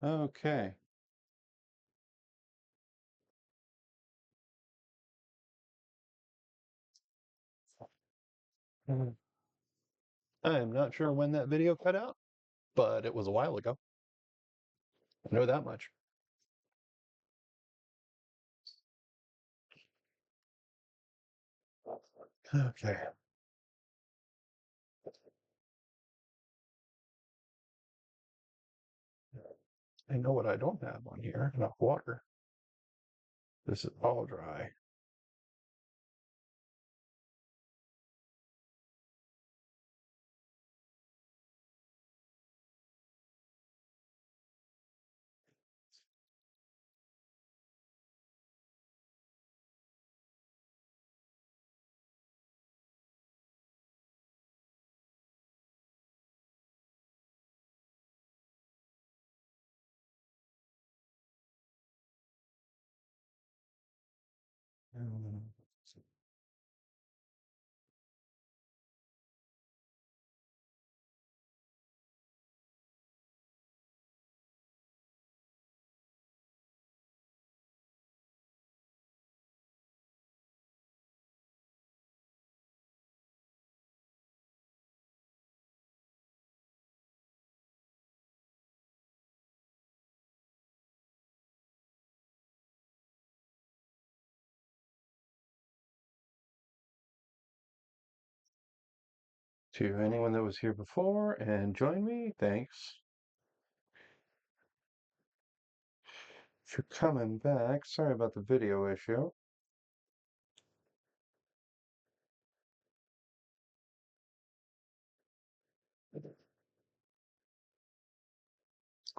Okay. Mhm. I am not sure when that video cut out, but it was a while ago. I know that much. Okay. I know what I don't have on here. Enough water. This is all dry. Um, To anyone that was here before and joined me, thanks. If you're coming back, sorry about the video issue.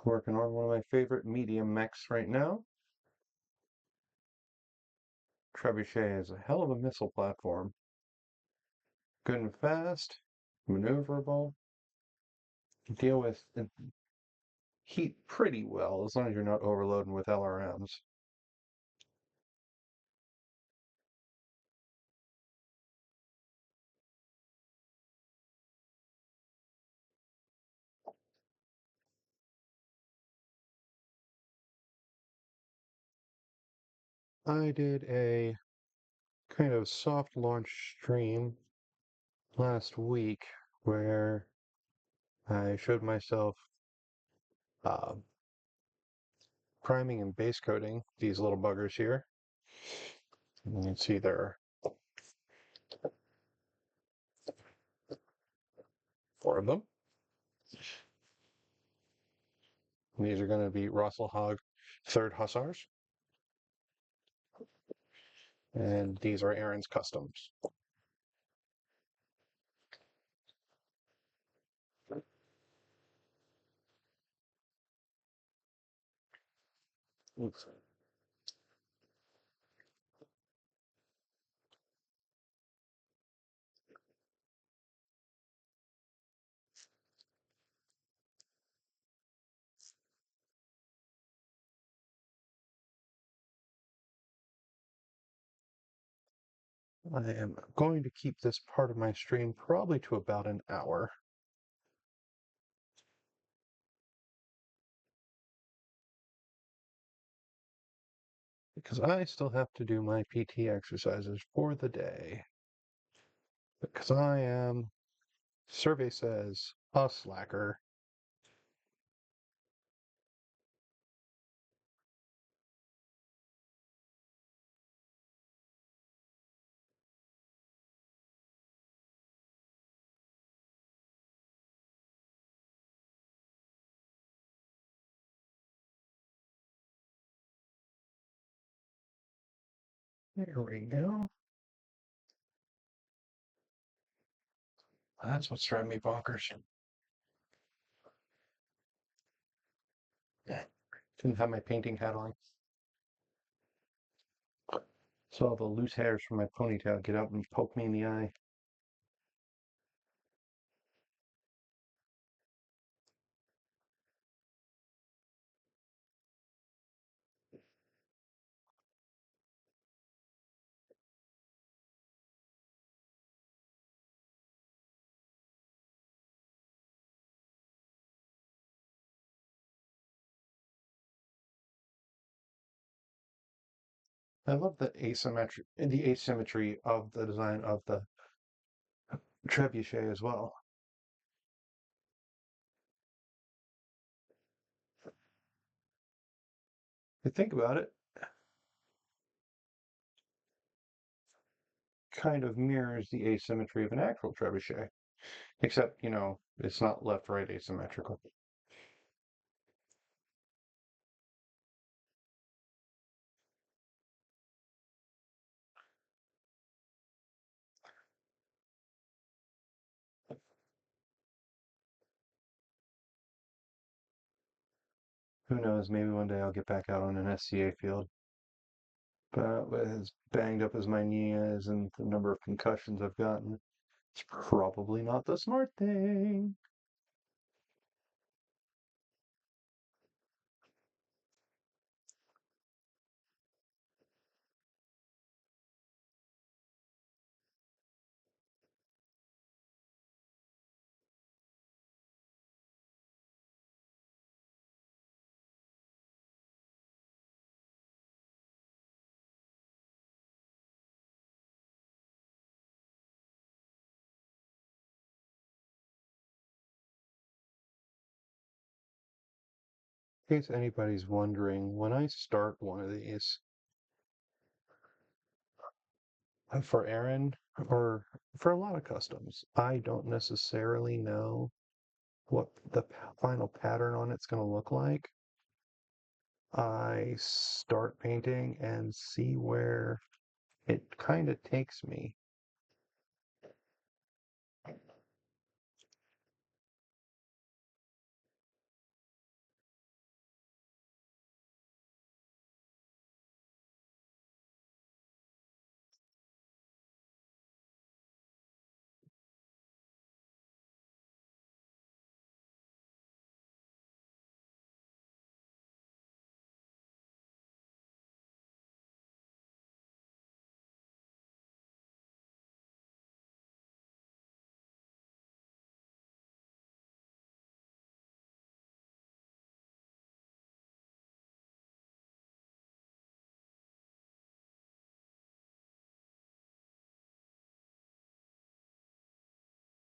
Working on one of my favorite medium mechs right now. Trebuchet is a hell of a missile platform. Good and fast, maneuverable, deal with heat pretty well as long as you're not overloading with LRMs. I did a kind of soft launch stream last week where I showed myself uh, priming and base coating these little buggers here. You can see there are 4 of them. These are going to be Russell Hogg 3rd Hussars, and these are Aaron's Customs. Oops. I am going to keep this part of my stream probably to about an hour. Because I still have to do my PT exercises for the day. Because I am, survey says, a slacker. There we go. That's what's driving me bonkers. Yeah. Didn't have my painting hat on. So all the loose hairs from my ponytail get up and poke me in the eye. I love the asymmetry of the design of the trebuchet as well. If you think about it, kind of mirrors the asymmetry of an actual trebuchet, except, it's not left-right asymmetrical. Who knows, maybe one day I'll get back out on an SCA field. But as banged up as my knee is and the number of concussions I've gotten, it's probably not the smart thing. In case anybody's wondering, when I start one of these for Aaron or for a lot of customs, I don't necessarily know what the final pattern on it's going to look like. I start painting and see where it kind of takes me.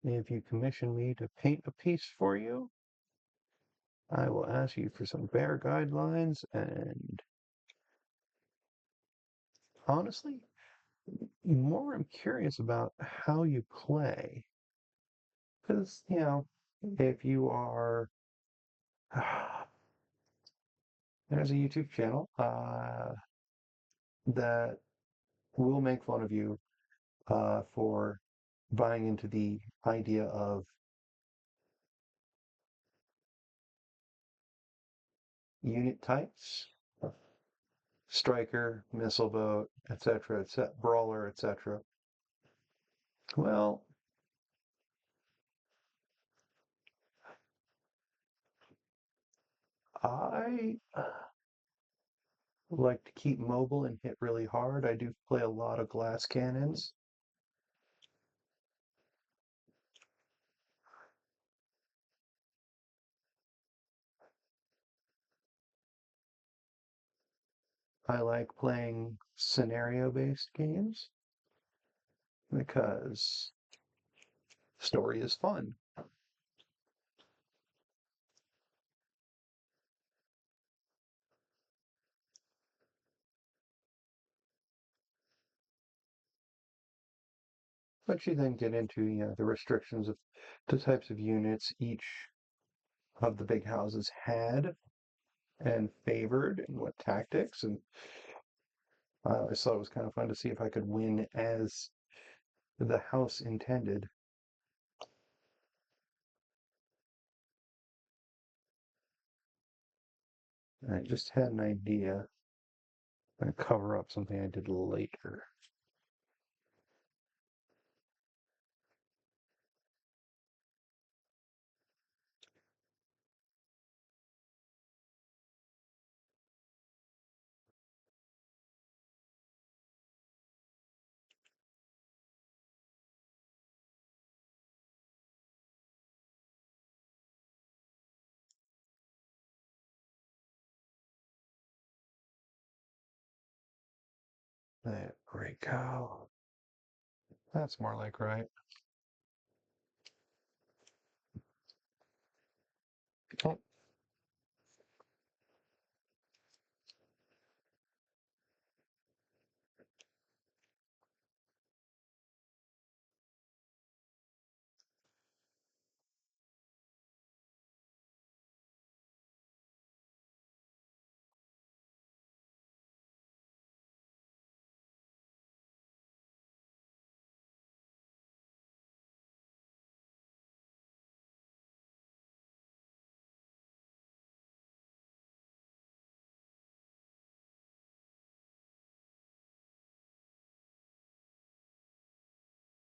If you commission me to paint a piece for you, I will ask you for some bare guidelines and honestly, more I'm curious about how you play. Because, if you are, there's a YouTube channel that will make fun of you for buying into the idea of unit types, striker, missile boat, etc., brawler, etc. Well, I like to keep mobile and hit really hard. I do play a lot of glass cannons. I like playing scenario-based games because story is fun. But you then get into, the restrictions of the types of units each of the big houses had and favored and what tactics. And I always thought it was kind of fun to see if I could win as the house intended. And I just had an idea. I'm going to cover up something I did later. There we go. That's more like right. Oh,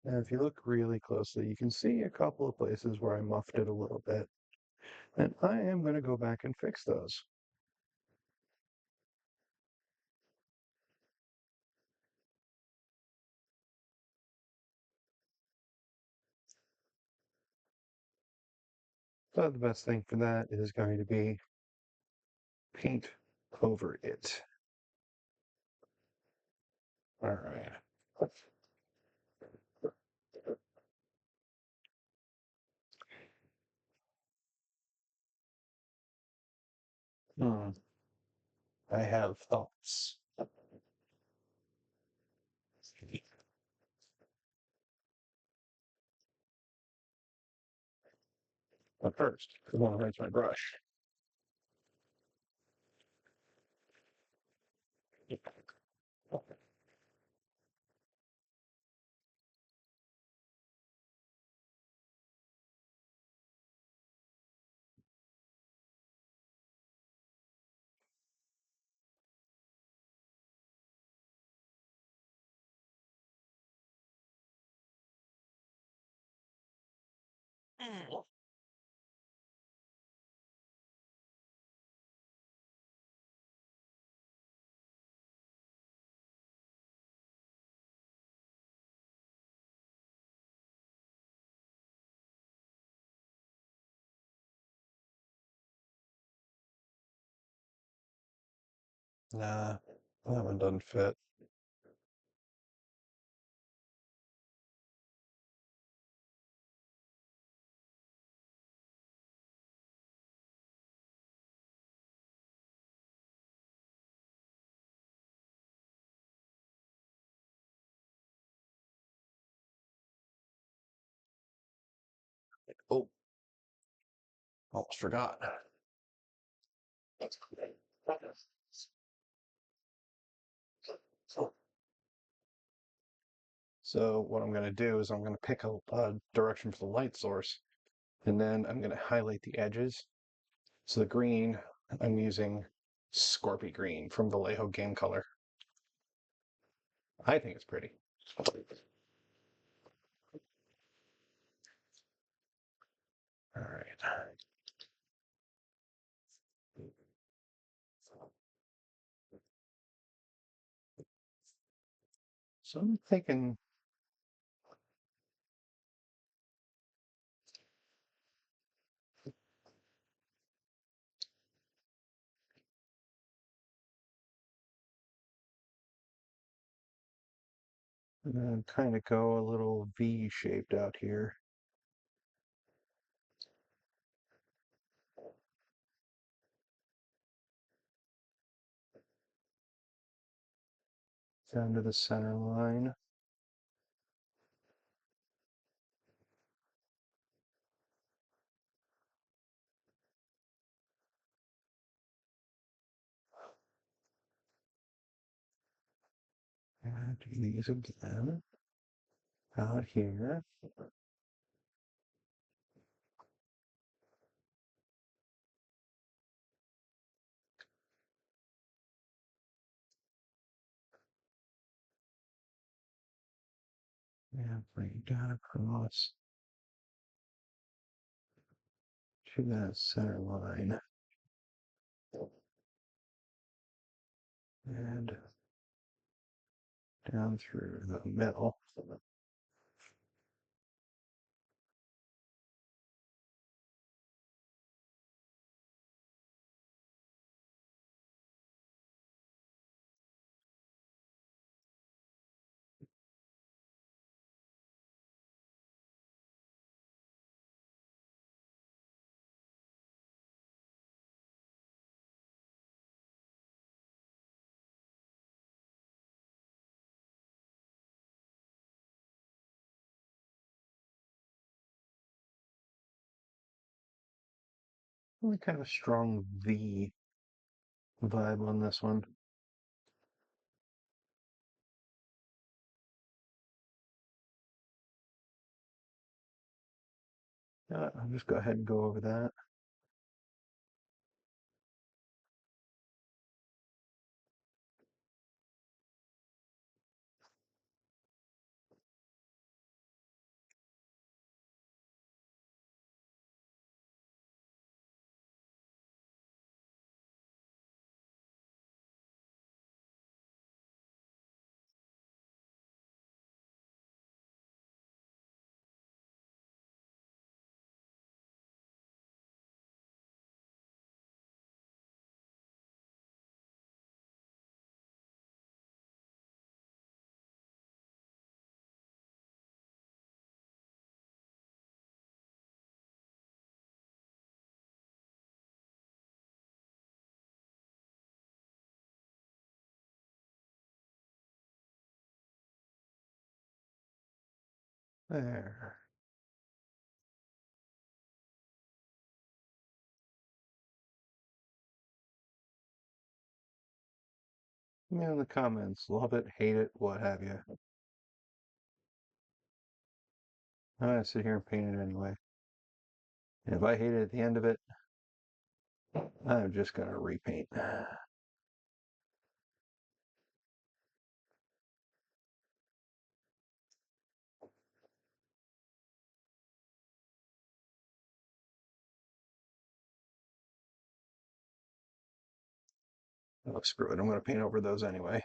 and if you look really closely, you can see a couple of places where I muffed it a little bit. And I am going to go back and fix those. So the best thing for that is going to be paint over it. All right. Hmm. I have thoughts. But first, I want to rinse my brush. Nah, that one doesn't fit. Oh, almost forgot. So what I'm going to do is I'm going to pick a direction for the light source, and then I'm going to highlight the edges. So the green, I'm using Scorpy Green from Vallejo Game Color. I think it's pretty. All right. So I'm thinking, I'm going to kind of go a little V-shaped out here. Down to the center line. And do these again. Out here. And bring it down across to that center line. And down through the middle. Really kind of a strong V vibe on this one. I'll just go ahead and go over that. There. Let me know in the comments. Love it, hate it, what have you. I'm gonna sit here and paint it anyway. And if I hate it at the end of it, I'm just gonna repaint. Oh, screw it. I'm gonna paint over those anyway.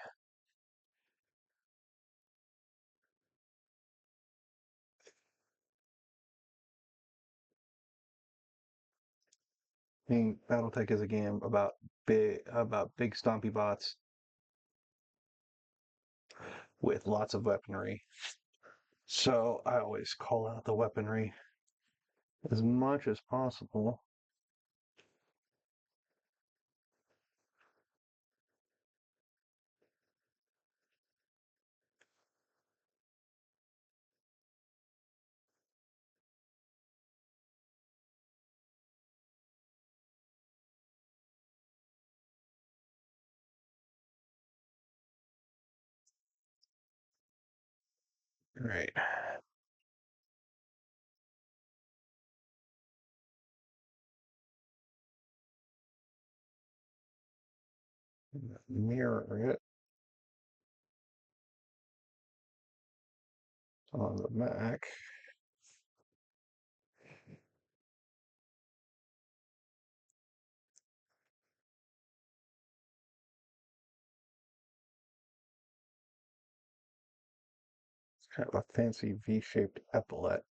I think Battletech is a game about big stompy bots with lots of weaponry. So I always call out the weaponry as much as possible. Right. Mirror it on the Mac. It's kind of a fancy V-shaped epaulette.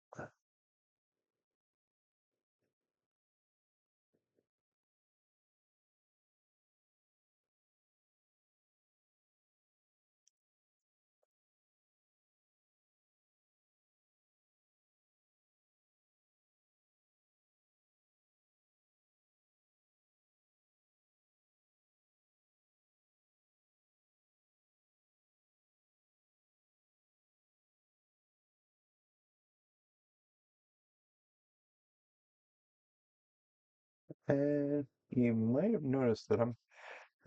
And you might have noticed that I'm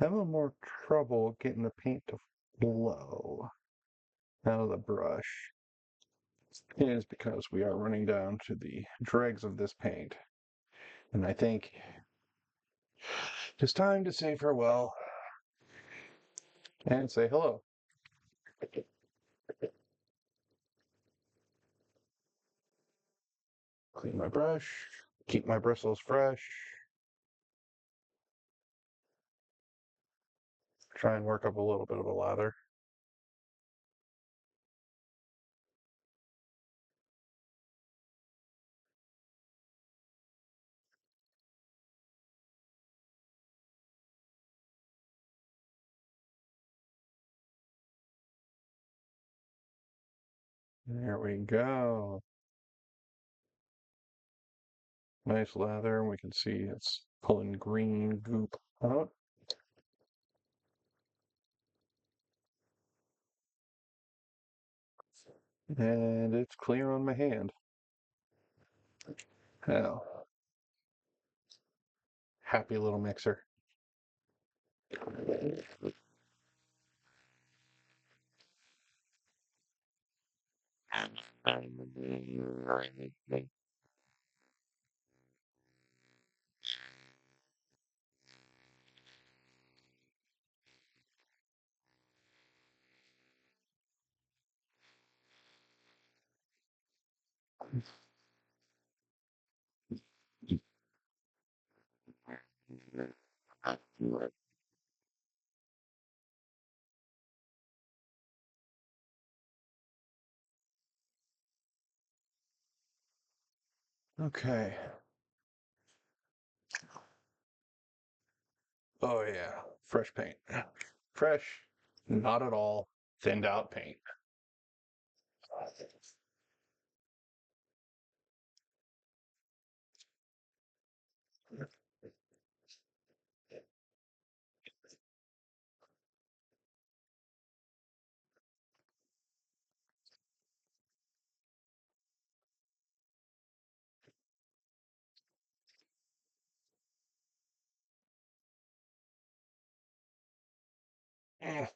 having more trouble getting the paint to flow out of the brush. It is because we are running down to the dregs of this paint. And I think it's time to say farewell and say hello. Clean my brush, keep my bristles fresh, try and work up a little bit of a lather. There we go. Nice lather, and we can see it's pulling green goop out. And it's clear on my hand. Now, happy little mixer. Okay. Oh yeah, fresh paint. Fresh, not at all thinned out paint. Eh.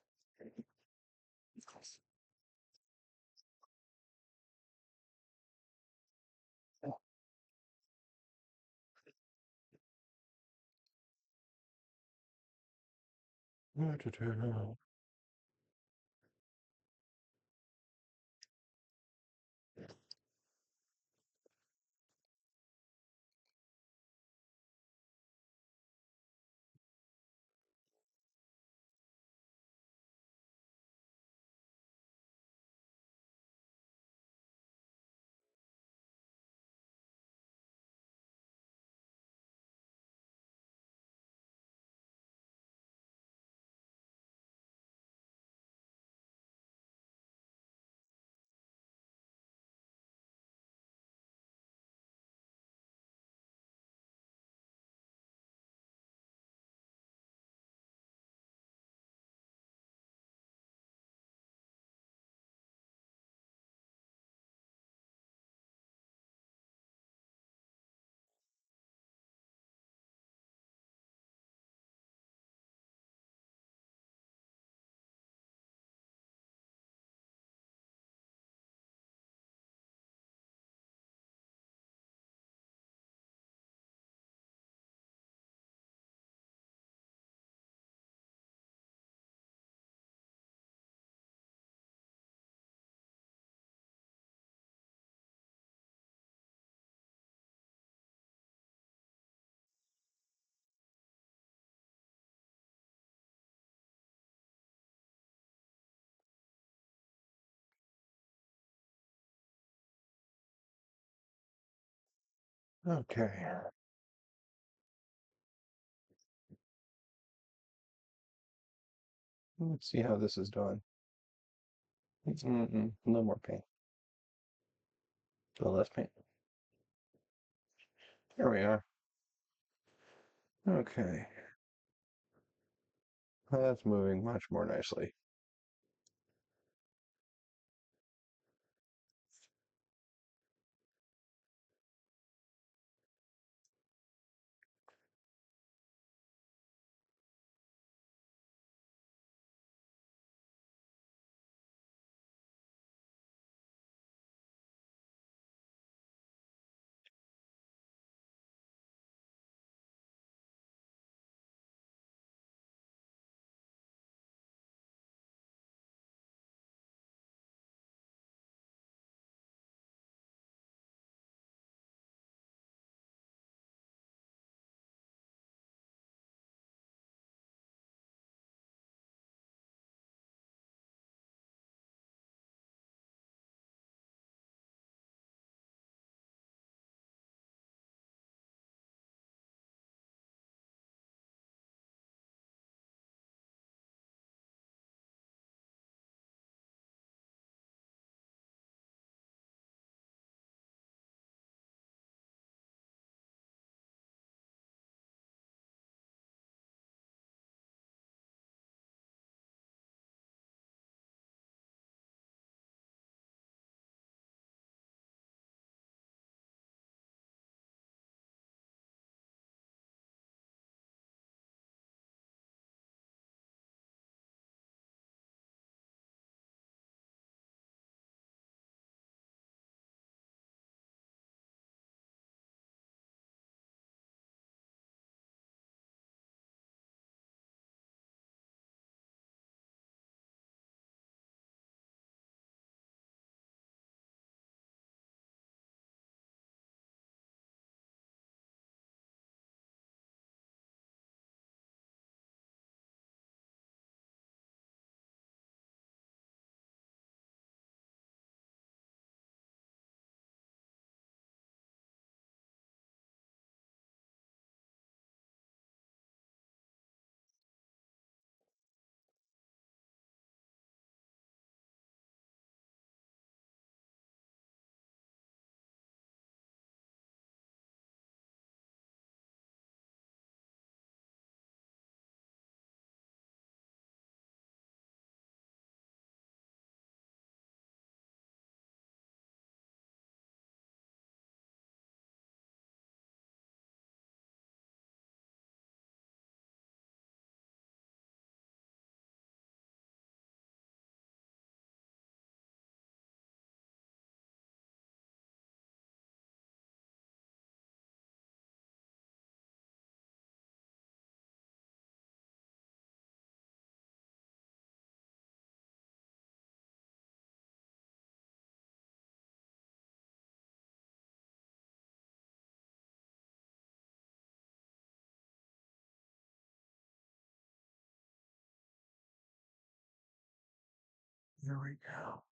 Okay. Let's see how this is done. No more paint. A little less paint. There we are. Okay. That's moving much more nicely. Here we go.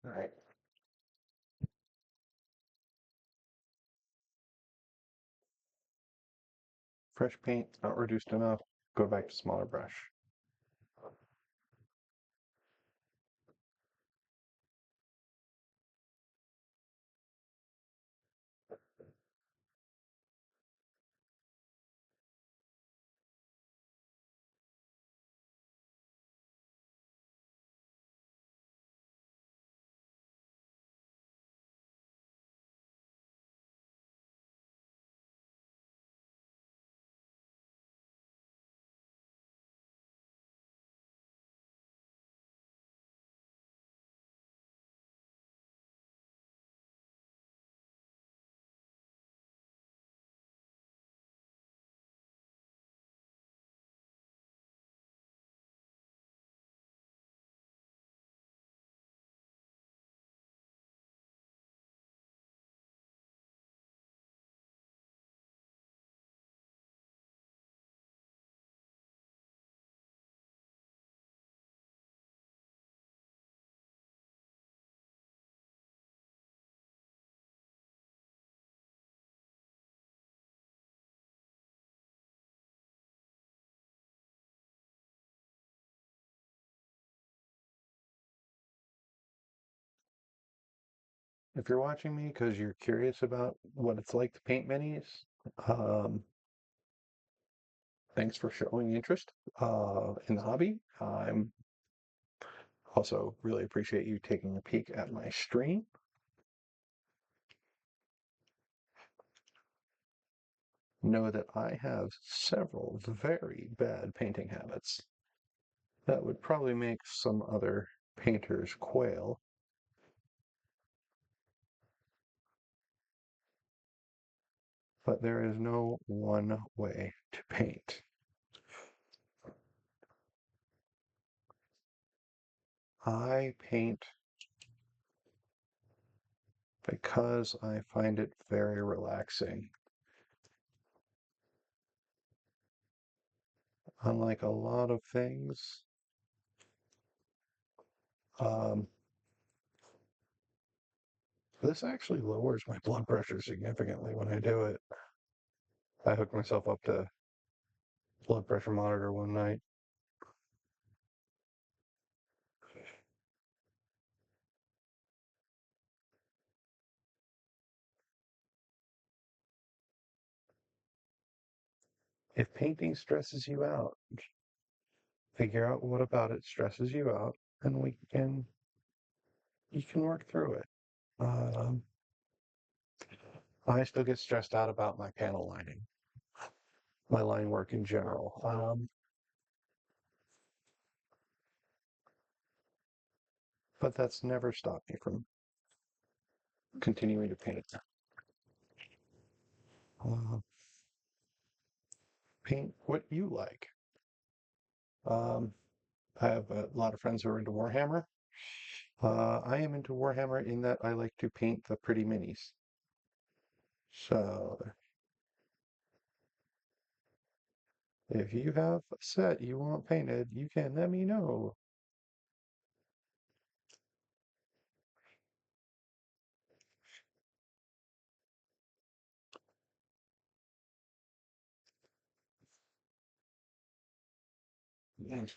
All right. Fresh paint, not reduced enough. Go back to smaller brush. If you're watching me because you're curious about what it's like to paint minis, um, thanks for showing interest in the hobby. I'm also really appreciate you taking a peek at my stream. Know that I have several very bad painting habits that would probably make some other painters quail, but there is no one way to paint. I paint because I find it very relaxing. Unlike a lot of things, um, this actually lowers my blood pressure significantly when I do it. I hooked myself up to blood pressure monitor one night. If painting stresses you out, figure out what about it stresses you out, and you can work through it. Um, I still get stressed out about my panel lining, my line work in general. But that's never stopped me from continuing to paint. Uh, paint what you like. Um, I have a lot of friends who are into Warhammer. I am into Warhammer in that I like to paint the pretty minis. So if you have a set you want painted, you can let me know. Yes.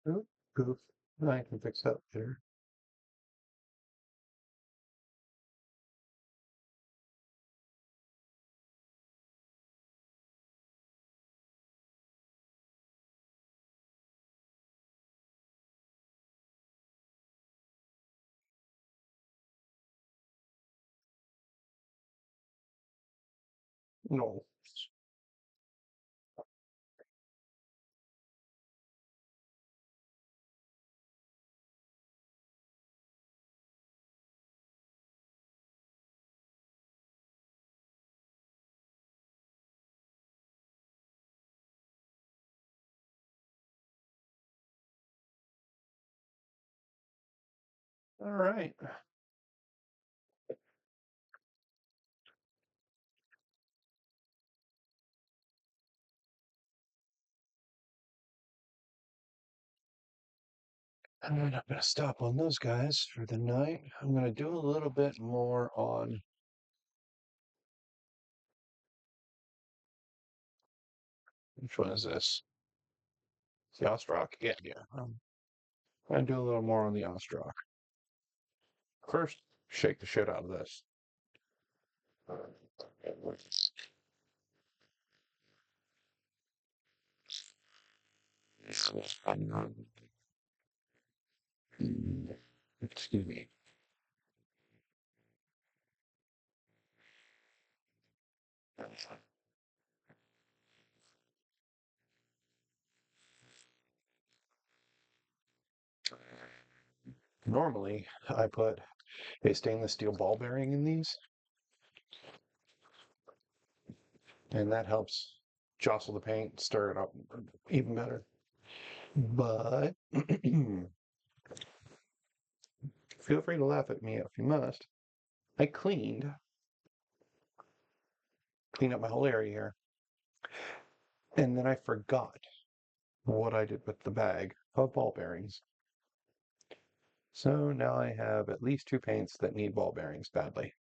Oh, goof. I can fix that later. No. All right. I'm not going to stop on those guys for the night. I'm going to do a little bit more on which one is this? The Ostrock? Yeah, yeah. I'm going to do a little more on the Ostrock. First, shake the shit out of this. Excuse me. Normally, I put a stainless steel ball bearing in these, and that helps jostle the paint, stir it up even better. But feel free to laugh at me if you must. I cleaned up my whole area here, and then I forgot what I did with the bag of ball bearings. So now I have at least two paints that need ball bearings badly.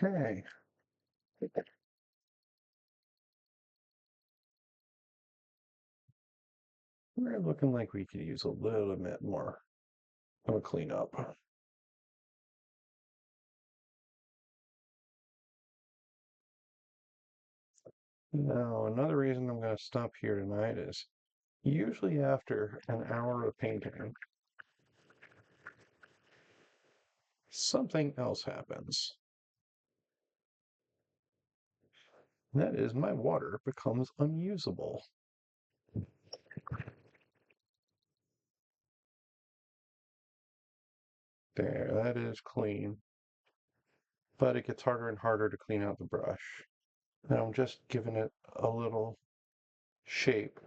Okay, we're looking like we could use a little bit more of a cleanup. Now, another reason I'm going to stop here tonight is usually after an hour of painting, something else happens. That is, my water becomes unusable. There, that is clean. But it gets harder and harder to clean out the brush. And I'm just giving it a little shape.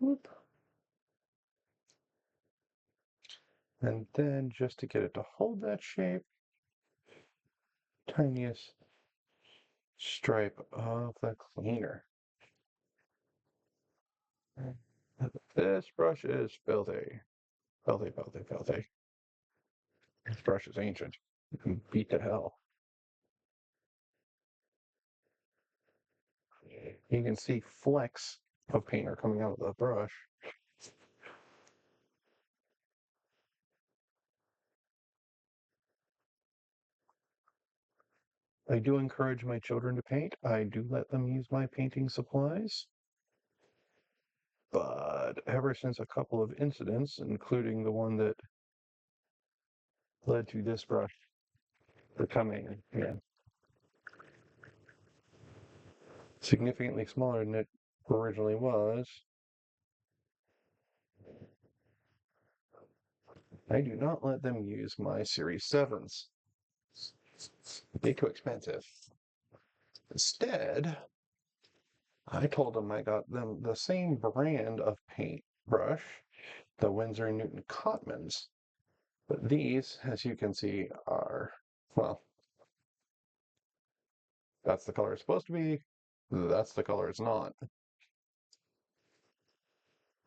Whoop. And then just to get it to hold that shape, tiniest stripe of the cleaner. This brush is filthy. Filthy, filthy, filthy. This brush is ancient. You can beat to hell. You can see flecks of paint are coming out of the brush. I do encourage my children to paint. I do let them use my painting supplies. But ever since a couple of incidents, including the one that led to this brush becoming significantly smaller than it originally was, I do not let them use my Series 7s. Way too expensive. Instead, I told them I got them the same brand of paintbrush, the Winsor & Newton Cotmans. But these, as you can see, are, well, that's the color it's supposed to be. That's the color it's not.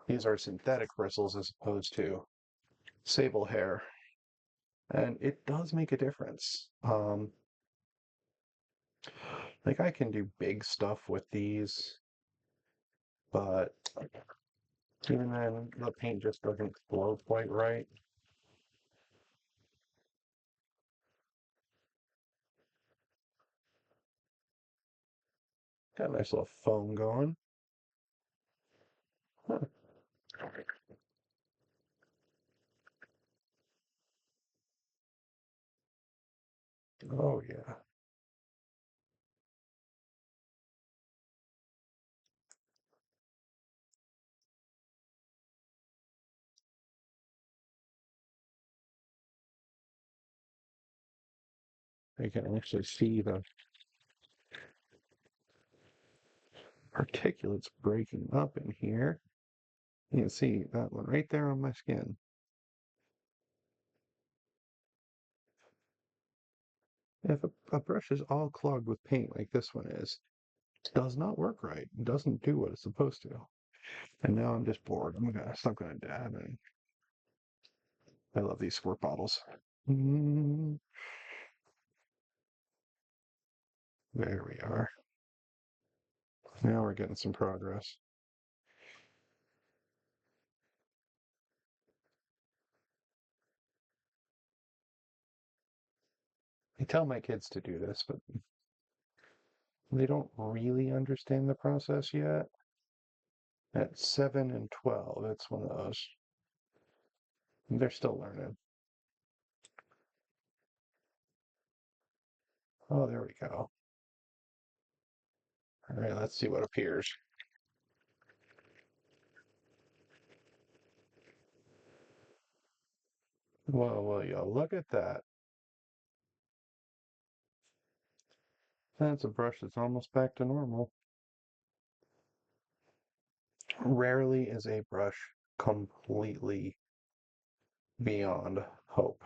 These are synthetic bristles as opposed to sable hair. And it does make a difference. Like I can do big stuff with these, but even then the paint just doesn't flow quite right. Got a nice little foam going. Huh. Oh yeah. You can actually see the particulates breaking up in here. You can see that one right there on my skin. If a brush is all clogged with paint like this one is, it does not work right. It doesn't do what it's supposed to. And now I'm just bored. I'm gonna stop gonna dab and I love these squirt bottles. Mm, there we are. Now we're getting some progress. I tell my kids to do this, but they don't really understand the process yet. At 7 and 12, it's one of those. They're still learning. Oh, there we go. All right, let's see what appears. Whoa, well, yo, look at that. That's a brush that's almost back to normal. Rarely is a brush completely beyond hope.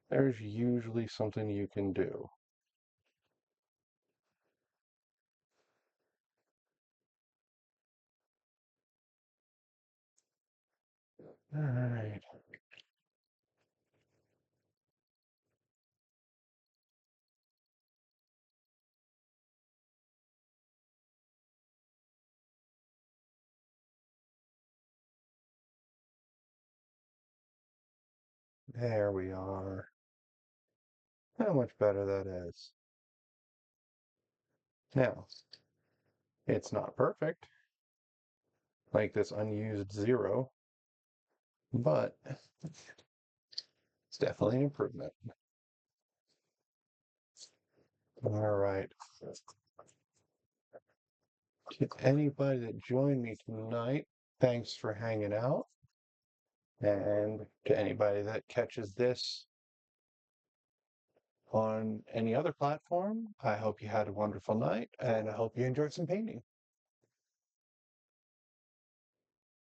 There's usually something you can do. All right. There we are. How much better that is. Now, it's not perfect, like this unused zero, but it's definitely an improvement. All right. To anybody that joined me tonight, thanks for hanging out. And to anybody that catches this on any other platform, I hope you had a wonderful night and I hope you enjoyed some painting.